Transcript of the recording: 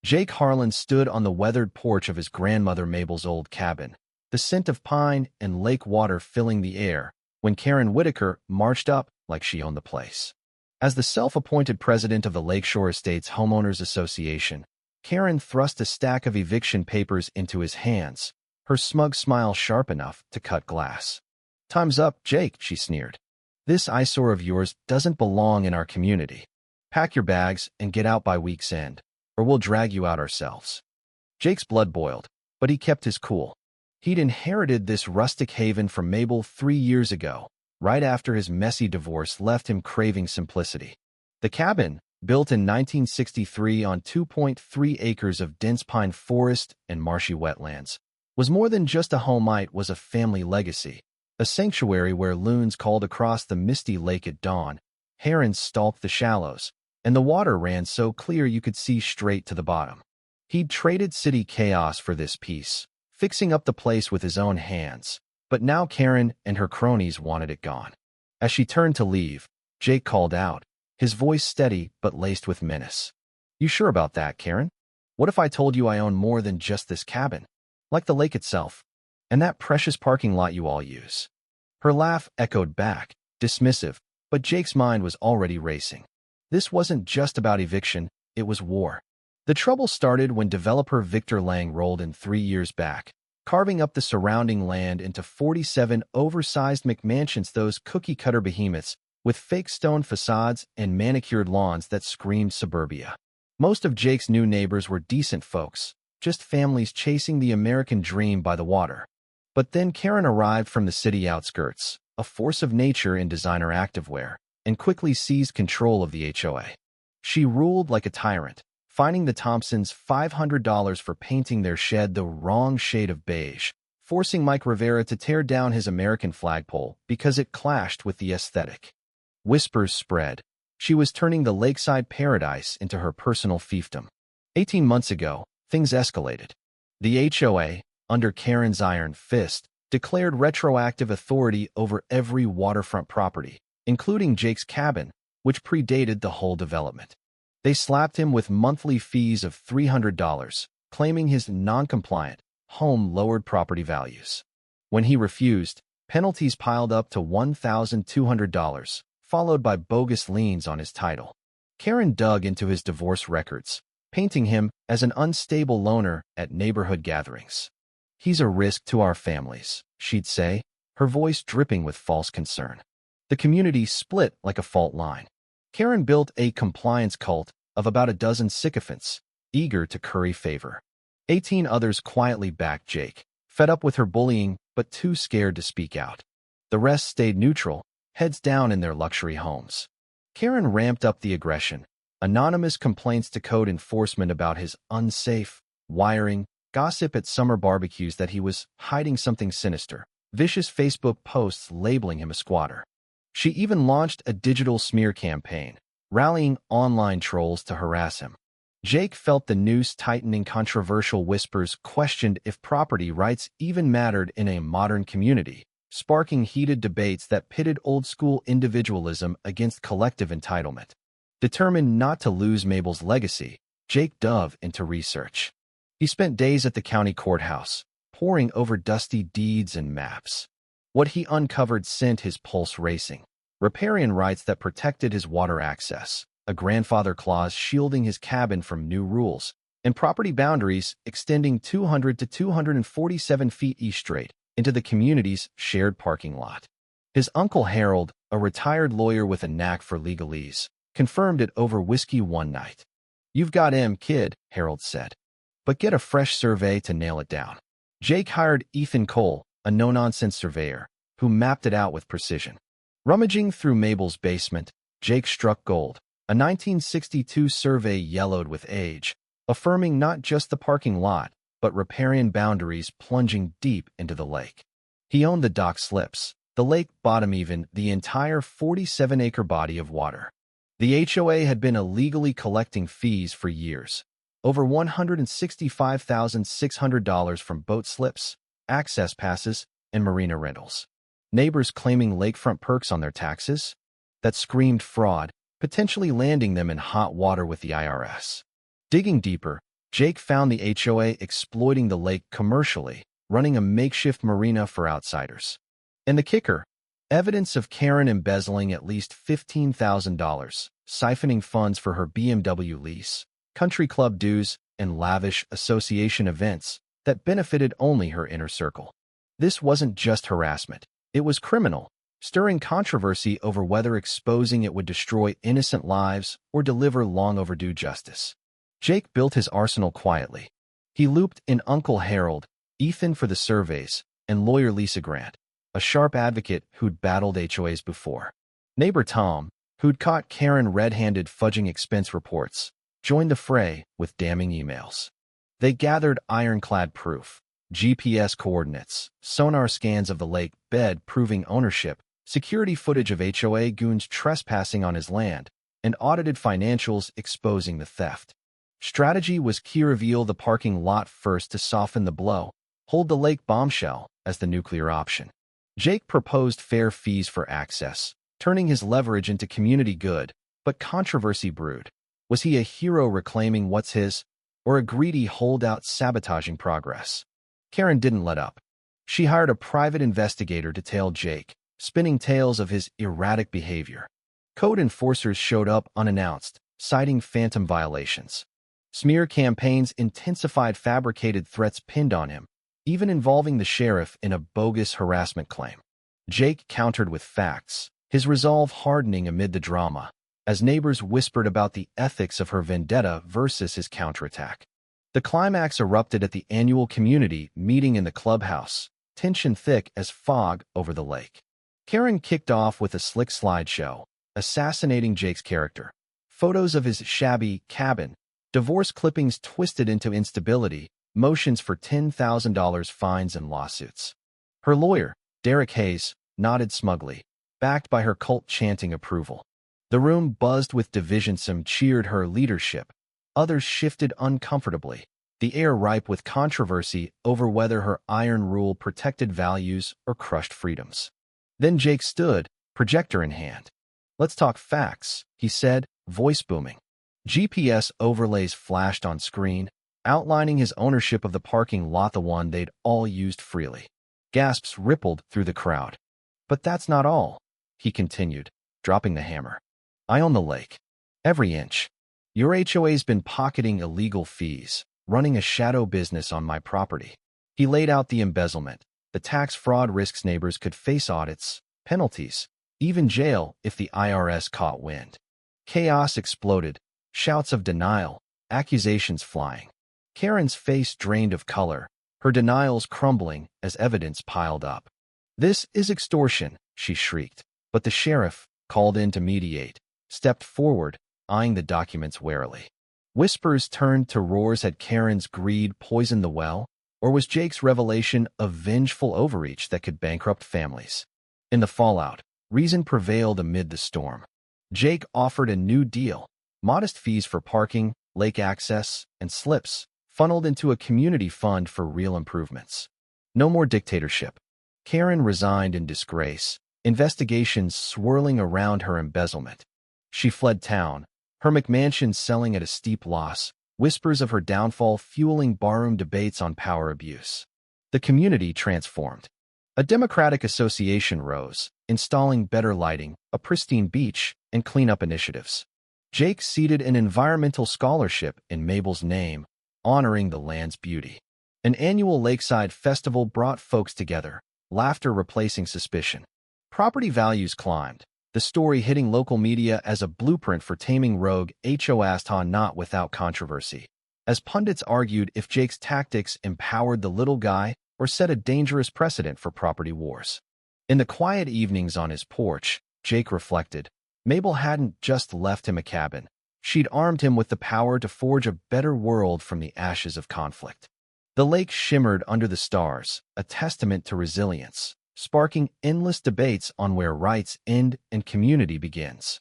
Jake Harlan stood on the weathered porch of his grandmother Mabel's old cabin, the scent of pine and lake water filling the air, when Karen Whitaker marched up like she owned the place. As the self-appointed president of the Lakeshore Estates Homeowners Association, Karen thrust a stack of eviction papers into his hands, her smug smile sharp enough to cut glass. "Time's up, Jake," she sneered. "This eyesore of yours doesn't belong in our community. Pack your bags and get out by week's end, or we'll drag you out ourselves." Jake's blood boiled, but he kept his cool. He'd inherited this rustic haven from Mabel 3 years ago, right after his messy divorce left him craving simplicity. The cabin, built in 1963 on 2.3 acres of dense pine forest and marshy wetlands, was more than just a home. It was a family legacy, a sanctuary where loons called across the misty lake at dawn, herons stalked the shallows, and the water ran so clear you could see straight to the bottom. He'd traded city chaos for this peace, fixing up the place with his own hands, but now Karen and her cronies wanted it gone. As she turned to leave, Jake called out, his voice steady but laced with menace. "You sure about that, Karen? What if I told you I own more than just this cabin? Like the lake itself, and that precious parking lot you all use?" Her laugh echoed back, dismissive, but Jake's mind was already racing. This wasn't just about eviction, it was war. The trouble started when developer Victor Lang rolled in 3 years back, carving up the surrounding land into 47 oversized McMansions, those cookie-cutter behemoths with fake stone facades and manicured lawns that screamed suburbia. Most of Jake's new neighbors were decent folks, just families chasing the American dream by the water. But then Karen arrived from the city outskirts, a force of nature in designer activewear, and quickly seized control of the HOA. She ruled like a tyrant, fining the Thompsons $500 for painting their shed the wrong shade of beige, forcing Mike Rivera to tear down his American flagpole because it clashed with the aesthetic. Whispers spread. She was turning the lakeside paradise into her personal fiefdom. 18 months ago, things escalated. The HOA, under Karen's iron fist, declared retroactive authority over every waterfront property, including Jake's cabin, which predated the whole development. They slapped him with monthly fees of $300, claiming his non-compliant home lowered property values. When he refused, penalties piled up to $1,200, followed by bogus liens on his title. Karen dug into his divorce records, painting him as an unstable loner at neighborhood gatherings. "He's a risk to our families," she'd say, her voice dripping with false concern. The community split like a fault line. Karen built a compliance cult of about a dozen sycophants, eager to curry favor. 18 others quietly backed Jake, fed up with her bullying but too scared to speak out. The rest stayed neutral, heads down in their luxury homes. Karen ramped up the aggression, anonymous complaints to code enforcement about his unsafe wiring, gossip at summer barbecues that he was hiding something sinister, vicious Facebook posts labeling him a squatter. She even launched a digital smear campaign, rallying online trolls to harass him. Jake felt the noose tightening. Controversial whispers questioned if property rights even mattered in a modern community, sparking heated debates that pitted old-school individualism against collective entitlement. Determined not to lose Mabel's legacy, Jake dove into research. He spent days at the county courthouse, poring over dusty deeds and maps. What he uncovered sent his pulse racing. Riparian rights that protected his water access, a grandfather clause shielding his cabin from new rules, and property boundaries extending 200 to 247 feet east straight into the community's shared parking lot. His uncle Harold, a retired lawyer with a knack for legalese, confirmed it over whiskey one night. "You've got him, kid," Harold said. "But get a fresh survey to nail it down." Jake hired Ethan Cole, a no-nonsense surveyor, who mapped it out with precision. Rummaging through Mabel's basement, Jake struck gold. A 1962 survey yellowed with age, affirming not just the parking lot, but riparian boundaries plunging deep into the lake. He owned the dock slips, the lake bottom, even the entire 47-acre body of water. The HOA had been illegally collecting fees for years, over $165,600 from boat slips, access passes, and marina rentals. Neighbors claiming lakefront perks on their taxes that screamed fraud, potentially landing them in hot water with the IRS. Digging deeper, Jake found the HOA exploiting the lake commercially, running a makeshift marina for outsiders. And the kicker, evidence of Karen embezzling at least $15,000, siphoning funds for her BMW lease, country club dues, and lavish association events that benefited only her inner circle. This wasn't just harassment. It was criminal, stirring controversy over whether exposing it would destroy innocent lives or deliver long-overdue justice. Jake built his arsenal quietly. He looped in Uncle Harold, Ethan for the surveys, and lawyer Lisa Grant, a sharp advocate who'd battled HOAs before. Neighbor Tom, who'd caught Karen red-handed fudging expense reports, joined the fray with damning emails. They gathered ironclad proof, GPS coordinates, sonar scans of the lake bed proving ownership, security footage of HOA goons trespassing on his land, and audited financials exposing the theft. Strategy was key: reveal the parking lot first to soften the blow, hold the lake bombshell as the nuclear option. Jake proposed fair fees for access, turning his leverage into community good, but controversy brewed. Was he a hero reclaiming what's his, or a greedy holdout sabotaging progress? Karen didn't let up. She hired a private investigator to tail Jake, spinning tales of his erratic behavior. Code enforcers showed up unannounced, citing phantom violations. Smear campaigns intensified fabricated threats pinned on him, even involving the sheriff in a bogus harassment claim. Jake countered with facts, his resolve hardening amid the drama, as neighbors whispered about the ethics of her vendetta versus his counterattack. The climax erupted at the annual community meeting in the clubhouse, tension thick as fog over the lake. Karen kicked off with a slick slideshow, assassinating Jake's character. Photos of his shabby cabin, divorce clippings twisted into instability, motions for $10,000 fines and lawsuits. Her lawyer, Derek Hayes, nodded smugly, backed by her cult-chanting approval. The room buzzed with division. Some cheered her leadership. Others shifted uncomfortably, the air ripe with controversy over whether her iron rule protected values or crushed freedoms. Then Jake stood, projector in hand. "Let's talk facts," he said, voice booming. GPS overlays flashed on screen, outlining his ownership of the parking lot, the one they'd all used freely. Gasps rippled through the crowd. "But that's not all," he continued, dropping the hammer. "I own the lake. Every inch. Your HOA's been pocketing illegal fees, running a shadow business on my property." He laid out the embezzlement, the tax fraud risks. Neighbors could face audits, penalties, even jail if the IRS caught wind. Chaos exploded, shouts of denial, accusations flying. Karen's face drained of color, her denials crumbling as evidence piled up. "This is extortion," she shrieked. But the sheriff, called in to mediate, stepped forward, eyeing the documents warily. Whispers turned to roars. Had Karen's greed poisoned the well, or was Jake's revelation a vengeful overreach that could bankrupt families? In the fallout, reason prevailed amid the storm. Jake offered a new deal: modest fees for parking, lake access, and slips, funneled into a community fund for real improvements. No more dictatorship. Karen resigned in disgrace, investigations swirling around her embezzlement. She fled town, her McMansion selling at a steep loss, whispers of her downfall fueling barroom debates on power abuse. The community transformed. A democratic association rose, installing better lighting, a pristine beach, and cleanup initiatives. Jake seeded an environmental scholarship in Mabel's name, honoring the land's beauty. An annual lakeside festival brought folks together, laughter replacing suspicion. Property values climbed, the story hitting local media as a blueprint for taming rogue HOA, not without controversy. As pundits argued if Jake's tactics empowered the little guy or set a dangerous precedent for property wars. In the quiet evenings on his porch, Jake reflected, Mabel hadn't just left him a cabin. She'd armed him with the power to forge a better world from the ashes of conflict. The lake shimmered under the stars, a testament to resilience, sparking endless debates on where rights end and community begins.